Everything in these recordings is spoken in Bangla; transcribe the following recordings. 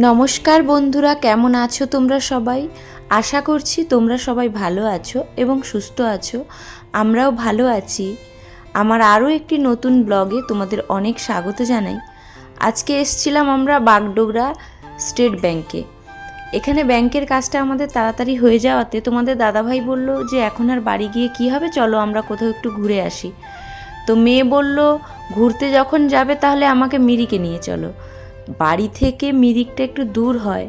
নমস্কার বন্ধুরা, কেমন আছো তোমরা সবাই? আশা করছি তোমরা সবাই ভালো আছো এবং সুস্থ আছো। আমরাও ভালো আছি। আমার আরও একটি নতুন ব্লগে তোমাদের অনেক স্বাগত জানাই। আজকে এসেছিলাম আমরা বাগডোগরা স্টেট ব্যাংকে। এখানে ব্যাংকের কাজটা আমাদের তাড়াতাড়ি হয়ে যাওয়াতে তোমাদের দাদাভাই বলল যে এখন আর বাড়ি গিয়ে কী হবে, চলো আমরা কোথাও একটু ঘুরে আসি। তো মেয়ে বলল ঘুরতে যখন যাবে তাহলে আমাকে মিরিকে নিয়ে চলো। বাড়ি থেকে মিরিকটা একটু দূর হয়,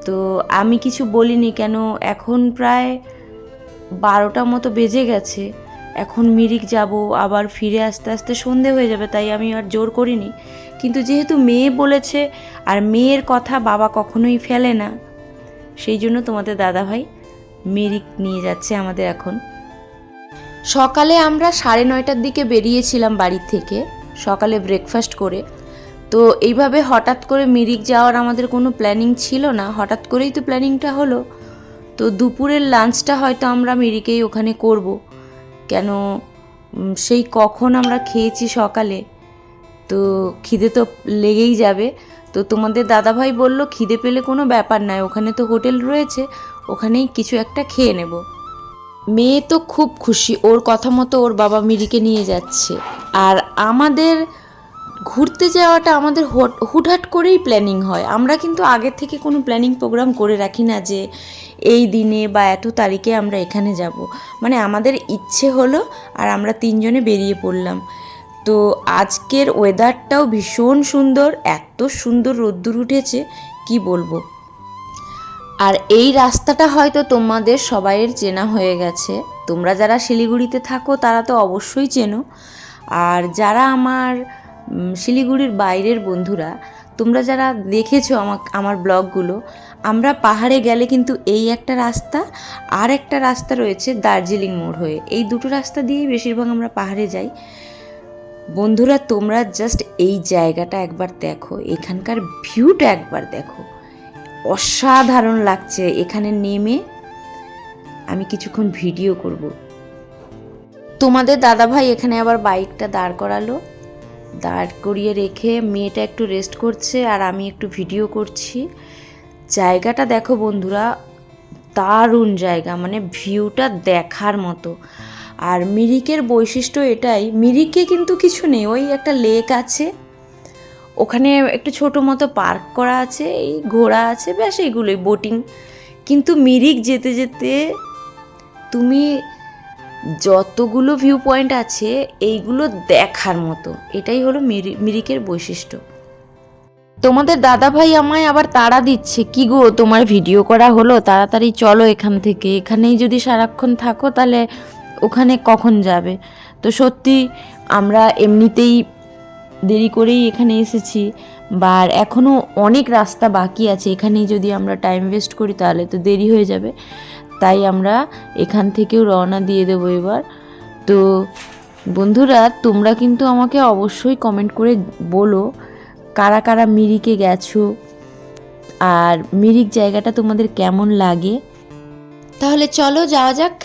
তো আমি কিছু বলিনি, কেন এখন প্রায় 12টা মতো বেজে গেছে। এখন মিরিক যাব, আবার ফিরে আসতে আসতে সন্ধে হয়ে যাবে, তাই আমি আর জোর করিনি। কিন্তু যেহেতু মেয়ে বলেছে, আর মেয়ের কথা বাবা কখনোই ফেলে না, সেই জন্য তোমাদের দাদাভাই মিরিক নিয়ে যাচ্ছে আমাদের। এখন সকালে আমরা 9:30টার দিকে বেরিয়েছিলাম বাড়ির থেকে, সকালে ব্রেকফাস্ট করে। তো এইভাবে হঠাৎ করে মিরিক যাওয়ার আমাদের কোনো প্ল্যানিং ছিল না, হঠাৎ করেই তো প্ল্যানিংটা হলো। তো দুপুরের লাঞ্চটা হয়তো আমরা মিরিকেই ওখানে করব, কেন সেই কখন আমরা খেয়েছি সকালে, তো খিদে তো লেগেই যাবে। তো তোমাদের দাদাভাই বলল খিদে পেলে কোনো ব্যাপার নয়, ওখানে তো হোটেল রয়েছে, ওখানেই কিছু একটা খেয়ে নেব। মেয়ে তো খুব খুশি, ওর কথা মতো ওর বাবা মিরিকে নিয়ে যাচ্ছে। আর আমাদের ঘুরতে যাওয়াটা আমাদের হুটহাট করেই প্ল্যানিং হয়। আমরা কিন্তু আগের থেকে কোনো প্ল্যানিং প্রোগ্রাম করে রাখি না যে এই দিনে বা এত তারিখে আমরা এখানে যাব। মানে আমাদের ইচ্ছে হলো আর আমরা 3 জনে বেরিয়ে পড়লাম। তো আজকের ওয়েদারটাও ভীষণ সুন্দর, এত সুন্দর রোদ্দুর উঠেছে কি বলবো। আর এই রাস্তাটা হয়তো তোমাদের সবাইয়ের চেনা হয়ে গেছে। তোমরা যারা শিলিগুড়িতে থাকো তারা তো অবশ্যই চেনো, আর যারা আমার শিলিগুড়ির বাইরের বন্ধুরা, তোমরা যারা দেখেছো আমার ব্লগগুলো, আমরা পাহাড়ে গেলে কিন্তু এই একটা রাস্তা, আর একটা রাস্তা রয়েছে দার্জিলিং মোড় হয়ে, এই দুটো রাস্তা দিয়েই বেশিরভাগ আমরা পাহাড়ে যাই। বন্ধুরা তোমরা জাস্ট এই জায়গাটা একবার দেখো, এখানকার ভিউটা একবার দেখো, অসাধারণ লাগছে। এখানে নেমে আমি কিছুক্ষণ ভিডিও করব। তোমাদের দাদাভাই এখানে আবার বাইকটা দাঁড় করালো, দাঁড় করিয়ে রেখে মেয়েটা একটু রেস্ট করছে আর আমি একটু ভিডিও করছি। জায়গাটা দেখো বন্ধুরা, দারুণ জায়গা, মানে ভিউটা দেখার মতো। আর মিরিকের বৈশিষ্ট্য এটাই, মিরিকে কিন্তু কিছু নেই, ওই একটা লেক আছে, ওখানে একটু ছোটো মতো পার্ক করা আছে, এই ঘোড়া আছে, ব্যাস এইগুলোই, বোটিং। কিন্তু মিরিক যেতে যেতে তুমি যতগুলো ভিউ পয়েন্ট আছে এইগুলো দেখার মতো, এটাই হলো মিরিকের বৈশিষ্ট্য। তোমাদের দাদাভাই আমায় আবার তাড়া দিচ্ছে, কি গো তোমার ভিডিও করা হলো, তাড়াতাড়ি চলো এখান থেকে, এখানেই যদি সারাক্ষণ থাকো তাহলে ওখানে কখন যাবে। তো সত্যি আমরা এমনিতেই দেরি করেই এখানে এসেছি, বা এখনও অনেক রাস্তা বাকি আছে, এখানেই যদি আমরা টাইম ওয়েস্ট করি তাহলে তো দেরি হয়ে যাবে। তাই আমরা এখান থেকেও রওনা দিয়ে দেবো এবার। তো বন্ধুরা তোমরা কিন্তু আমাকে অবশ্যই কমেন্ট করে বলো কারা কারা মিরিকে গেছো, আর মিরিক জায়গাটা তোমাদের কেমন লাগে। তাহলে চলো যাওয়া যাক।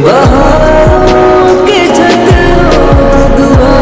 बहारों के छत दुआ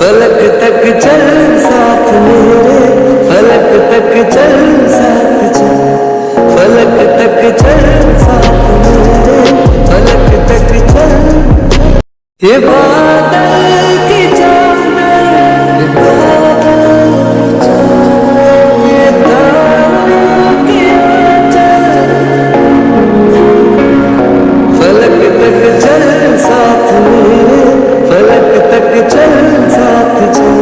फलक तक चल साथ मेरे, फलक तक चल साथ चल, फलक तक चल साथ मेरे, फलक तक चल। ये बादल की चादर, ये बादल की चादर, ये तारों की आंचल, फलक तक चल साथ मेरे, फलक तक चल साथ चल,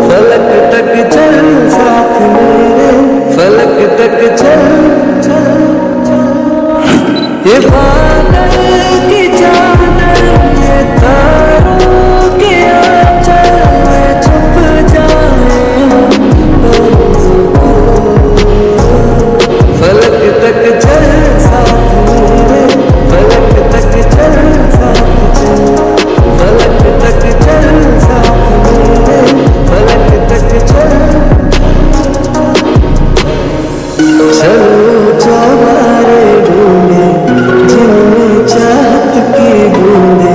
फलक तक चल साथ मेरे, फलक तक चल चल चल। ये बादल की चादर, ये तारों के आंचल में छुप जाए, फलक तक चल साथ मेरे, फलक तक चल साथ चल, फलक तक चल साथ मेरे, फलक तक चल। चलो चौबारे ढूंढे जिनमें चाहत की बूंदे,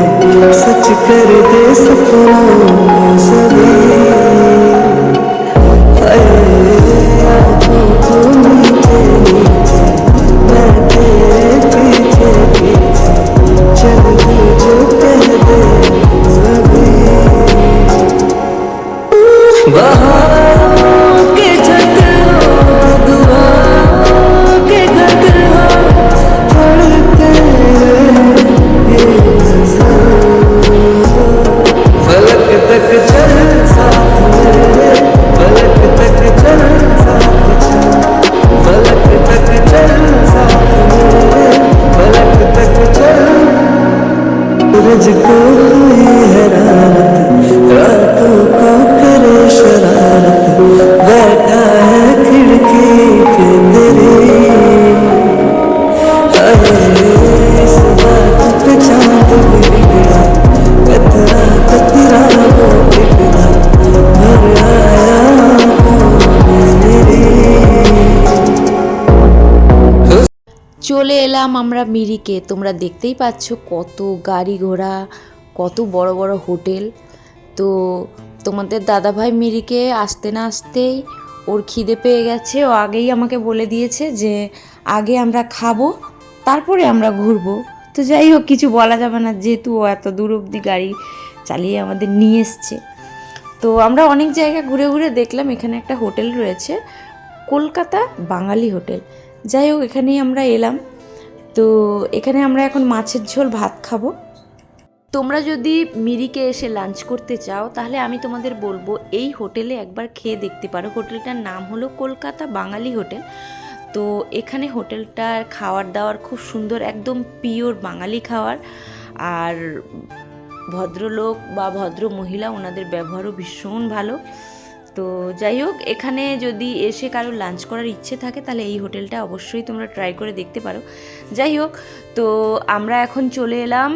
सच कर दे सपनों को सभी। आंखों को नीचे नीचे, मैं तेरे पीछे पीछे, चल तू जो कह दे अभी। बहारों के झटके हो, दुआओं के घट हो, पढ़ते ये नज़र। फलक तक चल साथ मेरे, फलक तक चल साथ चल, फलक तक चल साथ मेरे, फलक तक चल। सूरज को हुई हैरानत, रातों को करे शरारत, बैठा है खिड़की पे तेरी। इस बात पे चांद बिगड़ा, कतरा कतरा वो बिगड़ा, भर आया आंखों में मेरी। চলে এলাম আমরা মিরিকে। তোমরা দেখতেই পাচ্ছ কত গাড়ি ঘোড়া, কত বড় বড় হোটেল। তো তোমাদের দাদাভাই মিরিকে আসতে না আসতেই ওর খিদে পেয়ে গেছে। ও আগেই আমাকে বলে দিয়েছে যে আগে আমরা খাবো তারপরে আমরা ঘুরবো। তো যাই হোক, কিছু বলা যাবে না, যেহেতু ও এত দূর অবধি গাড়ি চালিয়ে আমাদের নিয়ে এসছে। তো আমরা অনেক জায়গা ঘুরে ঘুরে দেখলাম, এখানে একটা হোটেল রয়েছে, কলকাতা বাঙালি হোটেল। যাই হোক, এখানেই আমরা এলাম। তো এখানে আমরা এখন মাছের ঝোল ভাত খাবো। তোমরা যদি মিরিকে এসে লাঞ্চ করতে চাও তাহলে আমি তোমাদের বলবো এই হোটেলে একবার খেয়ে দেখতে পারো। হোটেলটার নাম হলো কলকাতা বাঙালি হোটেল। তো এখানে হোটেলটার খাওয়ার দাওয়ার খুব সুন্দর, একদম পিওর বাঙালি খাওয়ার। আর ভদ্রলোক বা ভদ্র মহিলা, ওনাদের ব্যবহারও ভীষণ ভালো। তো যাই হোক, এখানে যদি এসে কারো লাঞ্চ করার ইচ্ছে থাকে তাহলে এই হোটেলটা অবশ্যই তোমরা ট্রাই করে দেখতে পারো। যাই হোক, তো আমরা এখন চলে এলাম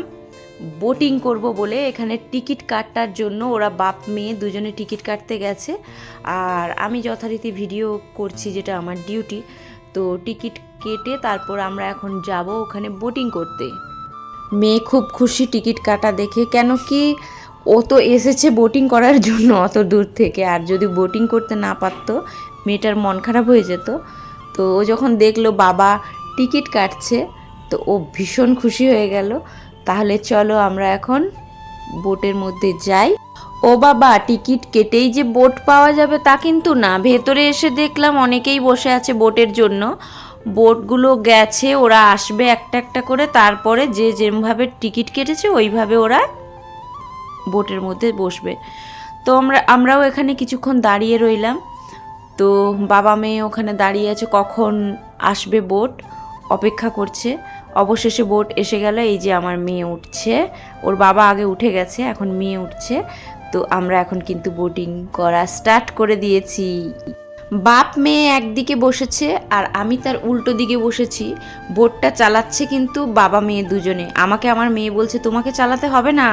বোটিং করব বলে। এখানে টিকিট কাটার জন্য ওরা বাপ মেয়ে দুজনে টিকিট কাটতে গেছে, আর আমি যথারীতি ভিডিও করছি, যেটা আমার ডিউটি। তো টিকিট কেটে তারপর আমরা এখন যাব ওখানে বোটিং করতে। মেয়ে খুব খুশি টিকিট কাটা দেখে, কেন কি ও তো এসেছে বোটিং করার জন্য অত দূর থেকে, আর যদি বোটিং করতে না পারতো মেয়েটার মন খারাপ হয়ে যেত। তো ও যখন দেখলো বাবা টিকিট কাটছে তো ও ভীষণ খুশি হয়ে গেল। তাহলে চলো আমরা এখন বোটের মধ্যে যাই। ও বাবা, টিকিট কেটেই যে বোট পাওয়া যাবে তা কিন্তু না। ভেতরে এসে দেখলাম অনেকেই বসে আছে বোটের জন্য। বোটগুলো গেছে, ওরা আসবে একটা একটা করে, তারপরে যে যেভাবে টিকিট কেটেছে ওইভাবে ওরা বোটের মধ্যে বসবে। তো আমরাও এখানে কিছুক্ষণ দাঁড়িয়ে রইলাম। তো বাবা মেয়ে ওখানে দাঁড়িয়ে আছে, কখন আসবে বোট অপেক্ষা করছে। অবশেষে বোট এসে গেল। এই যে আমার মেয়ে উঠছে, ওর বাবা আগে উঠে গেছে, এখন মেয়ে উঠছে। তো আমরা এখন কিন্তু বোটিং করা স্টার্ট করে দিয়েছি। বাপ মেয়ে একদিকে বসেছে আর আমি তার উল্টো দিকে বসেছি। বোটটা চালাচ্ছে কিন্তু বাবা মেয়ে দুজনে। আমাকে আমার মেয়ে বলছে তোমাকে চালাতে হবে না,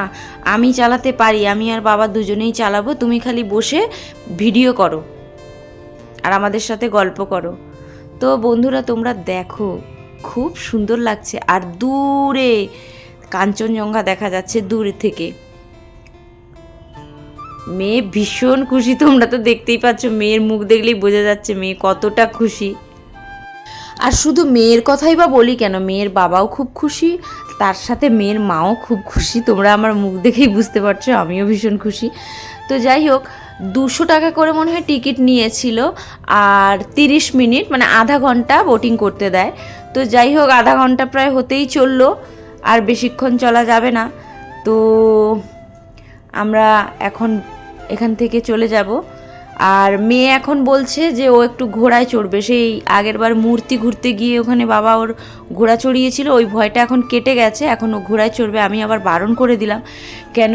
আমি চালাতে পারি, আমি আর বাবা দুজনেই চালাবো, তুমি খালি বসে ভিডিও করো আর আমাদের সাথে গল্প করো। তো বন্ধুরা তোমরা দেখো, খুব সুন্দর লাগছে। আর দূরে কাঞ্চনজঙ্ঘা দেখা যাচ্ছে দূর থেকে। মেয়ে ভীষণ খুশি, তোমরা তো দেখতেই পাচ্ছ, মেয়ের মুখ দেখলেই বোঝা যাচ্ছে মেয়ে কতটা খুশি। আর শুধু মেয়ের কথাই বা বলি কেন, মেয়ের বাবাও খুব খুশি, তার সাথে মেয়ের মাও খুব খুশি। তোমরা আমার মুখ দেখেই বুঝতে পারছো আমিও ভীষণ খুশি। তো যাই হোক, 200 টাকা করে মনে হয় টিকিট নিয়েছিল, আর 30 মিনিট মানে আধা ঘন্টা বোটিং করতে দেয়। তো যাই হোক, আধা ঘন্টা প্রায় হতেই চললো, আর বেশিক্ষণ চলা যাবে না। তো আমরা এখন এখান থেকে চলে যাব। আর মেয়ে এখন বলছে যে ও একটু ঘোড়ায় চড়বে, সেই আগেরবার মূর্তি ঘুরতে গিয়ে ওখানে বাবা ওর ঘোড়া চড়িয়েছিল, ওই ভয়টা এখন কেটে গেছে, এখন ও ঘোড়ায় চড়বে। আমি আবার বারণ করে দিলাম, কেন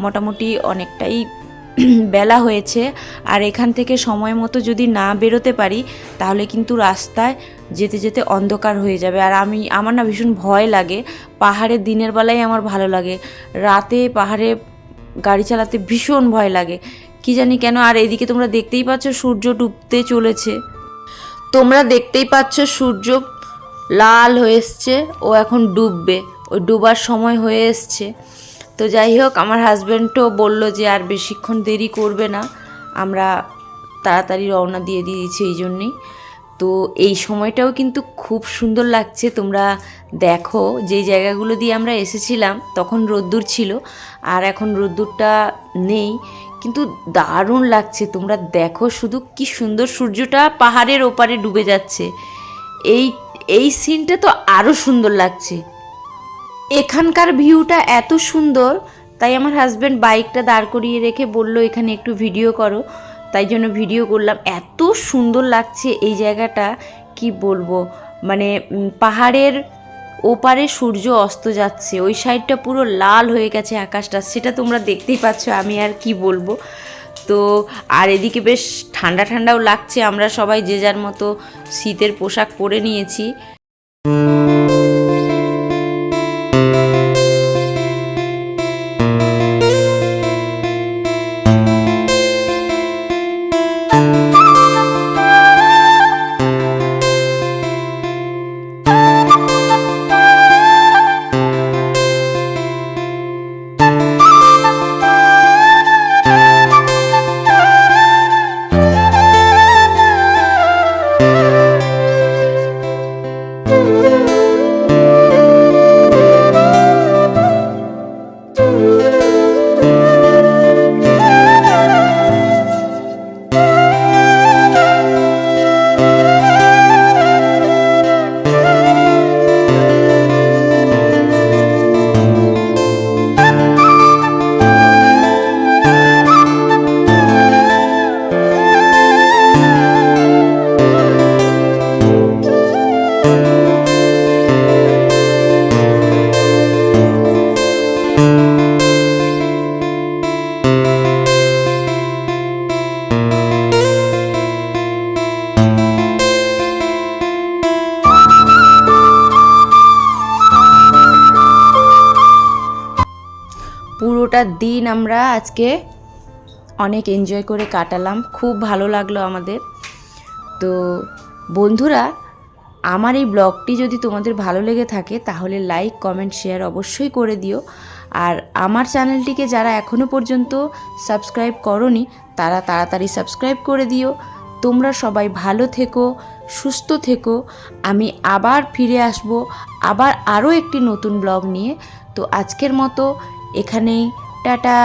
মোটামুটি অনেকটাই বেলা হয়েছে, আর এখান থেকে সময় মতো যদি না বেরোতে পারি তাহলে কিন্তু রাস্তায় যেতে যেতে অন্ধকার হয়ে যাবে। আর আমার না ভীষণ ভয় লাগে, পাহাড়ে দিনের বেলায় আমার ভালো লাগে, রাতে পাহাড়ে গাড়ি চালাতে ভীষণ ভয় লাগে, কি জানি কেন। আর এদিকে তোমরা দেখতেই পাচ্ছ সূর্য ডুবতে চলেছে, তোমরা দেখতেই পাচ্ছ সূর্য লাল হয়ে এসছে, ও এখন ডুববে, ওই ডুবার সময় হয়ে এসছে। তো যাই হোক, আমার হাজব্যান্ডও বলল যে আর বেশিক্ষণ দেরি করবে না, আমরা তাড়াতাড়ি রওনা দিয়ে দিয়েছি এই জন্যেই। তো এই সময়টাও কিন্তু খুব সুন্দর লাগছে, তোমরা দেখো যেই জায়গাগুলো দিয়ে আমরা এসেছিলাম তখন রোদ্দুর ছিল, আর এখন রোদ্দুরটা নেই, কিন্তু দারুণ লাগছে। তোমরা দেখো শুধু কি সুন্দর সূর্যটা পাহাড়ের ওপারে ডুবে যাচ্ছে, এই সিনটা তো আরও সুন্দর লাগছে। এখানকার ভিউটা এত সুন্দর, তাই আমার হাজব্যান্ড বাইকটা দাঁড় করিয়ে রেখে বলল এখানে একটু ভিডিও করো, তাই জন্য ভিডিও করলাম। এত সুন্দর লাগছে এই জায়গাটা, কি বলবো, মানে পাহাড়ের ওপারে সূর্য অস্ত যাচ্ছে, ওই সাইডটা পুরো লাল হয়ে গেছে আকাশটা, সেটা তোমরা দেখতেই পাচ্ছ, আমি আর কি বলবো। তো আর এদিকে বেশ ঠান্ডা ঠান্ডাও লাগছে, আমরা সবাই যে যার মতো শীতের পোশাক পরে নিয়েছি। পুরোটা দিন আমরা আজকে অনেক এনজয় করে কাটালাম, খুব ভালো লাগলো আমাদের। তো বন্ধুরা, আমার এই ব্লগটি যদি তোমাদের ভালো লেগে থাকে তাহলে লাইক কমেন্ট শেয়ার অবশ্যই করে দিও। আর আমার চ্যানেলটিকে যারা এখনও পর্যন্ত সাবস্ক্রাইব করোনি তারা তাড়াতাড়ি সাবস্ক্রাইব করে দিও। তোমরা সবাই ভালো থেকো, সুস্থ থেকো, আমি আবার ফিরে আসব আবার আরও একটি নতুন ব্লগ নিয়ে। তো আজকের মতো এখানেই, টাটা।